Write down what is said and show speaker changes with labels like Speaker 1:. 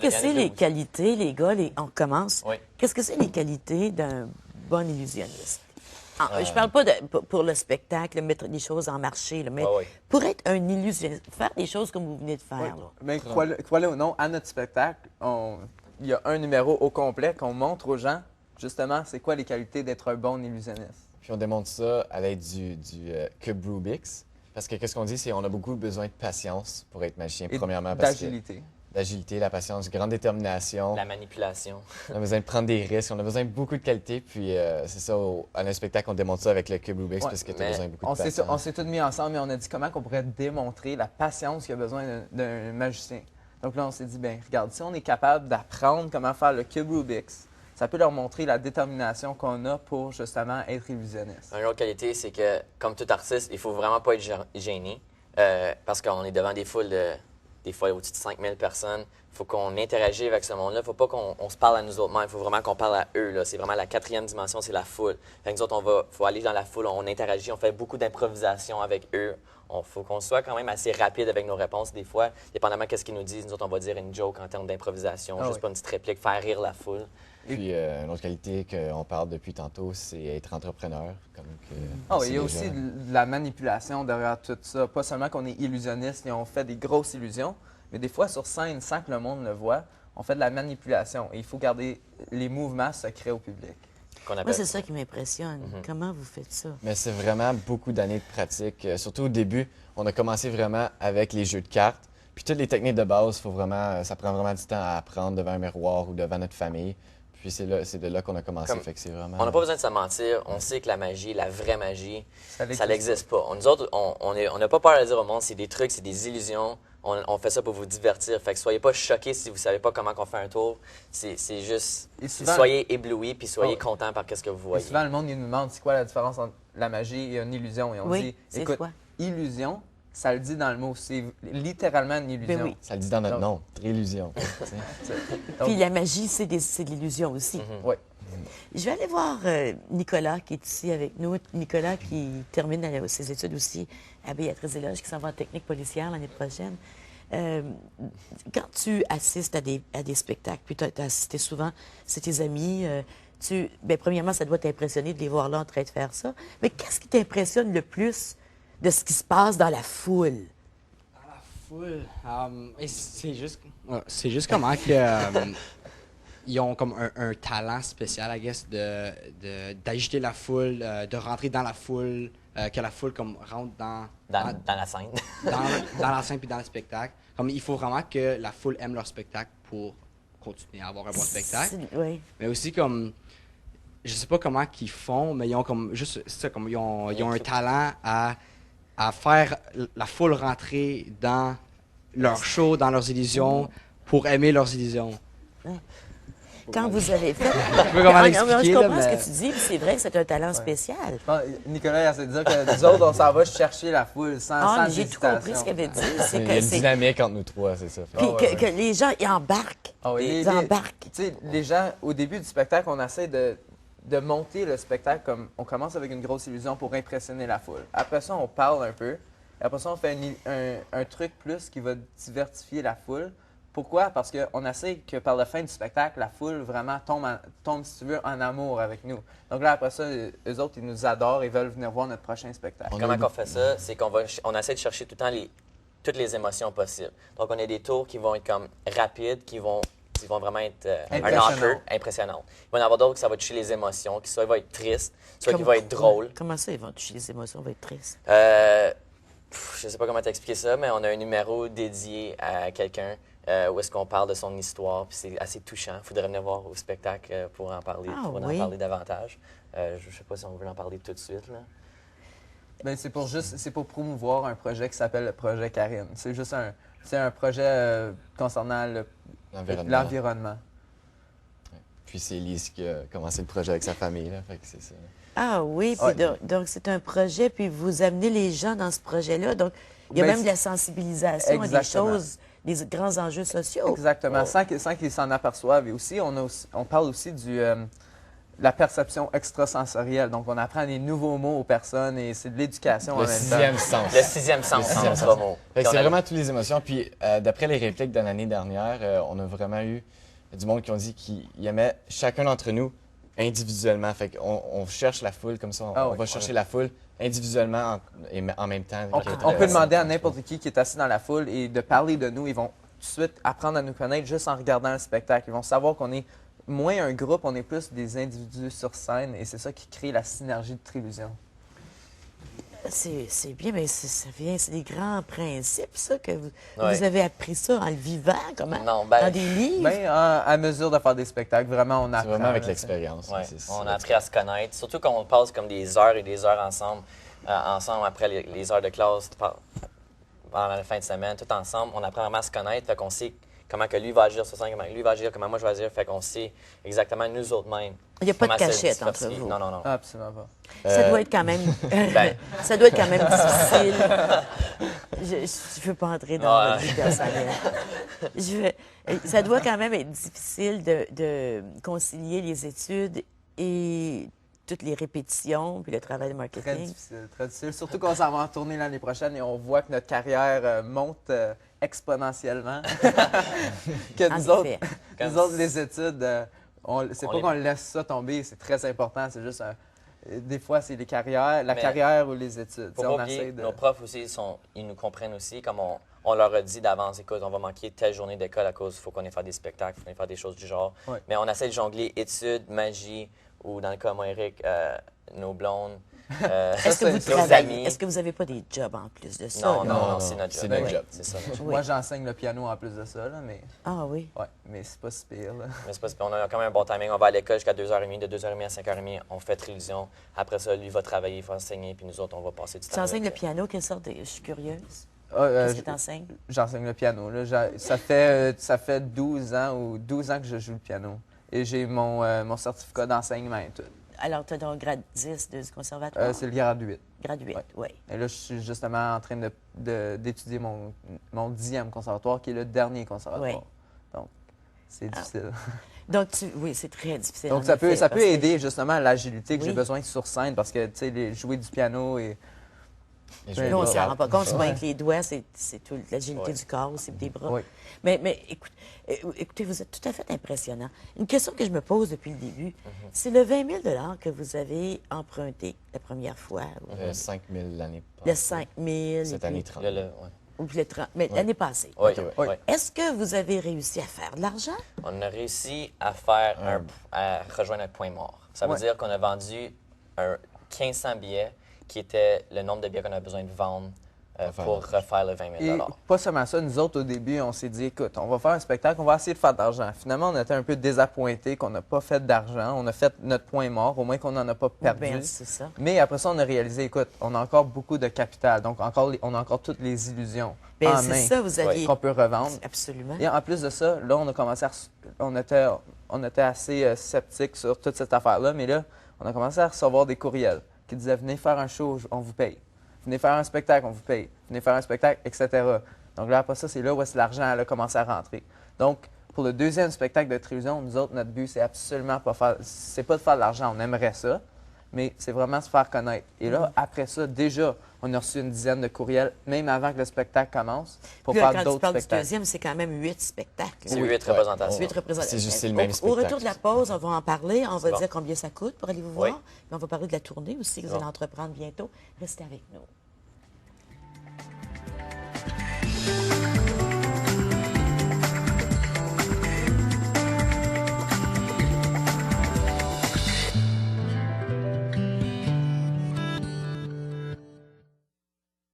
Speaker 1: que c'est les qualités, les gars, on commence.
Speaker 2: Oui.
Speaker 1: Qu'est-ce que c'est les qualités d'un bon illusionniste? Je parle pas pour le spectacle, mettre des choses en marché, là, mais pour être un illusionniste, faire des choses comme vous venez de faire. Là.
Speaker 3: Mais croyez ou non, à notre spectacle, il y a un numéro au complet qu'on montre aux gens, justement, c'est quoi les qualités d'être un bon illusionniste.
Speaker 2: Puis on démontre ça à l'aide du cube Rubik's. Parce que qu'est-ce qu'on dit, c'est qu'on a beaucoup besoin de patience pour être magicien, premièrement.
Speaker 3: D'agilité.
Speaker 2: D'agilité, la patience, grande détermination.
Speaker 4: La manipulation.
Speaker 2: On a besoin de prendre des risques, on a besoin de beaucoup de qualité. Puis c'est ça, à un spectacle, on démontre ça avec le cube Rubik's parce que tu as besoin de beaucoup de patience.
Speaker 3: On s'est tous mis ensemble et on a dit comment on pourrait démontrer la patience qu'il y a besoin d'un magicien. Donc là, on s'est dit, bien, regarde, si on est capable d'apprendre comment faire le cube Rubik's, ça peut leur montrer la détermination qu'on a pour justement être illusionniste.
Speaker 4: Une autre qualité, c'est que, comme tout artiste, il faut vraiment pas être gêné parce qu'on est devant des foules des fois au-dessus de 5000 personnes. Il faut qu'on interagisse avec ce monde-là. Il ne faut pas qu'on se parle à nous autres. Il faut vraiment qu'on parle à eux. C'est vraiment la quatrième dimension, c'est la foule. Fait que nous autres, faut aller dans la foule, on interagit, on fait beaucoup d'improvisation avec eux. Il faut qu'on soit quand même assez rapide avec nos réponses des fois. Dépendamment de ce qu'ils nous disent, nous autres, on va dire une joke en termes d'improvisation, juste pas une petite réplique, faire rire la foule.
Speaker 2: Puis une autre qualité qu'on parle depuis tantôt, c'est être entrepreneur.
Speaker 3: Il y a aussi de la manipulation derrière tout ça. Pas seulement qu'on est illusionniste et on fait des grosses illusions, mais des fois sur scène, sans que le monde le voie, on fait de la manipulation. Et il faut garder les mouvements secrets au public.
Speaker 1: Moi, c'est ça qui m'impressionne. Comment vous faites ça?
Speaker 2: Mais c'est vraiment beaucoup d'années de pratique. Surtout au début, on a commencé vraiment avec les jeux de cartes. Puis toutes les techniques de base, ça prend vraiment du temps à apprendre devant un miroir ou devant notre famille. Puis c'est de là qu'on a commencé. Fait que c'est vraiment...
Speaker 4: On n'a pas besoin de se mentir. On sait que la magie, la vraie magie, ça n'existe pas. Nous autres, on n'a pas peur de dire au monde, c'est des trucs, c'est des illusions. On fait ça pour vous divertir. Fait que soyez pas choqués si vous savez pas comment on fait un tour. C'est juste, soyez éblouis puis soyez contents par ce que vous voyez.
Speaker 3: Et souvent, le monde il nous demande c'est quoi la différence entre la magie et une illusion. Et on dit, écoute, illusion, ça le dit dans le mot. C'est littéralement une illusion.
Speaker 1: Ben oui.
Speaker 2: Ça le dit dans notre nom, illusion.
Speaker 1: Puis la magie, c'est de l'illusion aussi.
Speaker 3: Oui.
Speaker 1: Je vais aller voir Nicolas qui est ici avec nous. Nicolas qui termine ses études aussi à Béatrice des Loges, qui s'en va en technique policière l'année prochaine. Quand tu assistes à des spectacles, puis tu as assisté souvent, c'est tes amis, premièrement, ça doit t'impressionner de les voir là en train de faire ça. Mais qu'est-ce qui t'impressionne le plus de ce qui se passe dans la foule?
Speaker 5: Dans la foule? C'est juste comment que... ils ont comme un talent spécial, I guess, d'agiter la foule, de rentrer dans la foule, que la foule comme rentre dans
Speaker 4: la scène.
Speaker 5: dans la scène puis dans le spectacle. Comme, il faut vraiment que la foule aime leur spectacle pour continuer à avoir un bon spectacle.
Speaker 1: Oui.
Speaker 5: Mais aussi comme, je sais pas comment qu'ils font, mais ils ont comme juste ça, comme ils ont un talent à faire la foule rentrer dans leur show, dans leurs illusions, pour aimer leurs illusions.
Speaker 1: Quand vous avez fait...
Speaker 5: Je
Speaker 1: comprends ce que tu dis, puis c'est vrai que c'est un talent spécial.
Speaker 3: Nicolas essaie de dire que nous autres, on s'en va chercher la foule sans
Speaker 1: j'ai tout compris ce qu'il avait dit.
Speaker 2: Il y a une dynamique entre nous trois, c'est ça.
Speaker 1: Puis que les gens, ils embarquent. Ils embarquent.
Speaker 3: Tu sais, les gens, au début du spectacle, on essaie de monter le spectacle comme... On commence avec une grosse illusion pour impressionner la foule. Après ça, on parle un peu. Après ça, on fait un truc plus qui va diversifier la foule. Pourquoi? Parce qu'on essaie que par la fin du spectacle, la foule vraiment tombe, si tu veux, en amour avec nous. Donc là, après ça, eux autres, ils nous adorent et veulent venir voir notre prochain spectacle.
Speaker 4: Comment on fait ça? C'est qu'on essaie de chercher tout le temps toutes les émotions possibles. Donc, on a des tours qui vont être comme rapides, qui vont vraiment être un knocker, impressionnant. Il va y en avoir d'autres que ça va toucher les émotions, qui soit va être triste, soit qui va être drôle.
Speaker 1: Comment ça, ils vont toucher les émotions, va être triste?
Speaker 4: Je sais pas comment t'expliquer ça, mais on a un numéro dédié à quelqu'un où est-ce qu'on parle de son histoire, puis c'est assez touchant. Il faudrait venir voir au spectacle pour en parler, en parler davantage. Je sais pas si on veut en parler tout de suite, là.
Speaker 3: Bien, c'est pour promouvoir un projet qui s'appelle le projet Karine. C'est juste un projet concernant l'environnement.
Speaker 2: Ouais. Puis c'est Lise qui a commencé le projet avec sa famille, là, fait que c'est ça.
Speaker 1: Ah oui, puis donc c'est un projet, puis vous amenez les gens dans ce projet-là. Donc, il y a même de la sensibilisation à des choses, des grands enjeux sociaux.
Speaker 3: Exactement, sans qu'ils s'en aperçoivent. Et aussi, on parle aussi la perception extrasensorielle. Donc, on apprend des nouveaux mots aux personnes et c'est de l'éducation en
Speaker 2: Le
Speaker 3: même
Speaker 2: sixième
Speaker 3: temps.
Speaker 2: sens.
Speaker 4: Le sixième sens,
Speaker 2: sixième
Speaker 4: c'est
Speaker 2: sens.
Speaker 4: pas mot.
Speaker 2: Fait que
Speaker 4: Puis
Speaker 2: c'est
Speaker 4: on a-
Speaker 2: vraiment toutes les émotions. Puis d'après les répliques de l'année dernière, on a vraiment eu du monde qui ont dit qu'ils aimaient chacun d'entre nous individuellement. Fait qu'on on cherche la foule comme ça. On va chercher la foule individuellement et en même temps.
Speaker 3: On peut demander à n'importe qui est assis dans la foule et de parler de nous. Ils vont tout de suite apprendre à nous connaître juste en regardant le spectacle. Ils vont savoir qu'on est moins un groupe, on est plus des individus sur scène et c'est ça qui crée la synergie de Trélusion.
Speaker 1: C'est bien, mais ça vient, c'est des grands principes, ça, que vous,
Speaker 4: Ouais.
Speaker 1: vous avez appris ça en le vivant, comment?
Speaker 4: Non, ben-
Speaker 1: Dans des livres?
Speaker 3: Bien, à mesure de faire des spectacles, vraiment, on
Speaker 2: C'est
Speaker 3: apprend.
Speaker 2: vraiment avec
Speaker 3: là,
Speaker 2: l'expérience.
Speaker 4: Ouais,
Speaker 2: C'est-
Speaker 4: on a appris à se connaître. Surtout quand on passe comme des heures et des heures ensemble, après les heures de classe, pendant la fin de semaine, tout ensemble. On apprend vraiment à se connaître. Fait qu'on sait comment que lui va agir sur scène, comment lui va agir, comment moi je vais agir. Fait qu'on sait exactement nous autres mêmes.
Speaker 1: Il n'y a pas de
Speaker 4: comment se
Speaker 1: cachette entre
Speaker 4: diversifier.
Speaker 1: vous.
Speaker 4: Non, non, non.
Speaker 3: Absolument pas.
Speaker 1: Ça doit être quand même...
Speaker 4: Ben-
Speaker 1: ça doit être quand même difficile. Je ne veux pas entrer dans
Speaker 4: Ouais.
Speaker 1: votre vie personnelle. Ça doit quand même être difficile de concilier les études et toutes les répétitions, puis le travail de
Speaker 3: Très
Speaker 1: marketing.
Speaker 3: difficile, très difficile. Surtout qu'on s'en va en tournée l'année prochaine et on voit que notre carrière monte exponentiellement. que
Speaker 1: En
Speaker 3: nous autres,
Speaker 1: effet.
Speaker 3: nous autres, les études, c'est
Speaker 4: On
Speaker 3: pas
Speaker 4: est-
Speaker 3: qu'on laisse ça tomber, c'est très important. C'est juste des fois, c'est les carrières, la
Speaker 4: Mais-
Speaker 3: carrière ou les études.
Speaker 4: Faut
Speaker 3: Tu sais,
Speaker 4: pas
Speaker 3: on
Speaker 4: oublier,
Speaker 3: essaie de...
Speaker 4: nos profs aussi, ils nous comprennent aussi. Comme on leur a dit d'avance, écoute, on va manquer telle journée d'école à cause, il faut qu'on ait faire des spectacles, il faut qu'on ait faire des choses du genre.
Speaker 3: Ouais.
Speaker 4: Mais on essaie de jongler études, magie, ou dans le cas, moi, Eric, nos blondes.
Speaker 1: Est-ce que vous
Speaker 3: c'est-
Speaker 4: nos
Speaker 1: travaillez?
Speaker 4: amis.
Speaker 1: Est-ce que vous n'avez pas des jobs en plus de ça?
Speaker 4: Non,
Speaker 1: là?
Speaker 4: non, non, c'est notre job.
Speaker 2: c'est notre
Speaker 4: Oui,
Speaker 2: job.
Speaker 4: C'est ça. notre job.
Speaker 3: Moi, j'enseigne le piano en plus de ça, là, mais,
Speaker 1: Ah oui.
Speaker 3: ouais, mais c'est pas si pire. Là.
Speaker 4: Mais c'est pas, on a quand même un bon timing. On va à l'école jusqu'à 2h30, de 2h30 à 5h30, on fait révision. Après ça, lui va travailler, il va enseigner, puis nous autres, on va passer du temps.
Speaker 1: Tu enseignes le
Speaker 4: avec,
Speaker 1: piano, quelle sorte de... Je suis curieuse.
Speaker 3: Ah,
Speaker 1: Qu'est-ce que tu enseignes?
Speaker 3: J'enseigne le piano. Là. Ça fait 12 ans ou 12 ans que je joue le piano. Et j'ai mon certificat d'enseignement et tout.
Speaker 1: Alors, tu as ton grade 10 du conservatoire?
Speaker 3: C'est le grade 8.
Speaker 1: Grade 8,
Speaker 3: Ouais.
Speaker 1: oui.
Speaker 3: Et là, je suis justement en train d'étudier mon 10e conservatoire, qui est le dernier conservatoire.
Speaker 1: Oui.
Speaker 3: Donc, c'est difficile.
Speaker 1: Donc, oui, c'est très difficile.
Speaker 3: Donc,
Speaker 1: en
Speaker 3: ça peut
Speaker 1: effet, parce que-
Speaker 3: aider justement à l'agilité que
Speaker 1: Oui.
Speaker 3: j'ai besoin sur scène, parce que, tu sais, jouer du piano et...
Speaker 2: Et
Speaker 3: Oui,
Speaker 1: Nous, on ne s'en
Speaker 2: regarde.
Speaker 1: rend pas compte. Souvent,
Speaker 3: Ouais.
Speaker 1: avec les doigts, c'est toute l'agilité
Speaker 4: Ouais.
Speaker 1: du corps aussi, des bras.
Speaker 3: Oui.
Speaker 1: Mais écoutez, vous êtes tout à fait impressionnant. Une question que je me pose depuis le début,
Speaker 3: Mhm.
Speaker 1: c'est le 20 000 que vous avez emprunté la première fois.
Speaker 2: 5 000 l'année
Speaker 1: Le
Speaker 2: passée.
Speaker 1: 5 000.
Speaker 2: Cette
Speaker 1: et
Speaker 2: année,
Speaker 1: puis-
Speaker 2: 30.
Speaker 4: ouais.
Speaker 1: ou puis le 30 mais l'année passée.
Speaker 4: Oui,
Speaker 2: Ok, ouais.
Speaker 3: Oui.
Speaker 4: oui.
Speaker 1: Est-ce que vous avez réussi à faire de l'argent?
Speaker 4: On a réussi à faire à rejoindre notre point mort. Ça veut
Speaker 3: Ouais.
Speaker 4: dire qu'on a vendu 1500 billets, qui était le nombre de billets qu'on a besoin de vendre pour refaire le 20 000
Speaker 3: Et pas seulement ça, nous autres, au début, on s'est dit, écoute, on va faire un spectacle, on va essayer de faire de l'argent. Finalement, on était un peu désappointés qu'on n'a pas fait d'argent. On a fait notre point mort, au moins qu'on n'en a pas perdu.
Speaker 1: Ben, c'est ça.
Speaker 3: Mais après ça, on a réalisé, écoute, on a encore beaucoup de capital, donc on a encore toutes les illusions
Speaker 1: Ben,
Speaker 3: en
Speaker 1: c'est
Speaker 3: main
Speaker 1: ça, vous aviez...
Speaker 3: qu'on peut revendre.
Speaker 1: Absolument.
Speaker 3: Et en plus de ça, là, on a commencé on était assez sceptiques sur toute cette affaire-là, mais là, on a commencé à recevoir des courriels qui disaient, venez faire un show, on vous paye. Venez faire un spectacle, on vous paye. Venez faire un spectacle, etc. Donc là, après ça, c'est là où est-ce que l'argent a commencé à rentrer. Donc, pour le deuxième spectacle de Trélusion, nous autres, notre but, c'est absolument pas c'est pas de faire de l'argent, on aimerait ça, mais c'est vraiment se faire connaître. Et là, après ça, déjà, on a reçu une dizaine de courriels, même avant que le spectacle commence, pour
Speaker 1: Puis là,
Speaker 3: faire
Speaker 1: quand tu
Speaker 3: d'autres
Speaker 1: parles du
Speaker 3: spectacles.
Speaker 1: deuxième, c'est quand même 8 spectacles.
Speaker 4: C'est
Speaker 2: Oui,
Speaker 4: 8
Speaker 2: ouais.
Speaker 4: représentations.
Speaker 1: 8 représentations.
Speaker 2: C'est juste, c'est le même
Speaker 1: Au
Speaker 2: spectacle.
Speaker 1: retour de la pause, on va en parler. On va
Speaker 4: bon.
Speaker 1: dire combien ça coûte pour aller vous
Speaker 4: Oui.
Speaker 1: voir. Puis on va parler de la tournée aussi que vous
Speaker 4: Bon.
Speaker 1: allez entreprendre bientôt. Restez avec nous.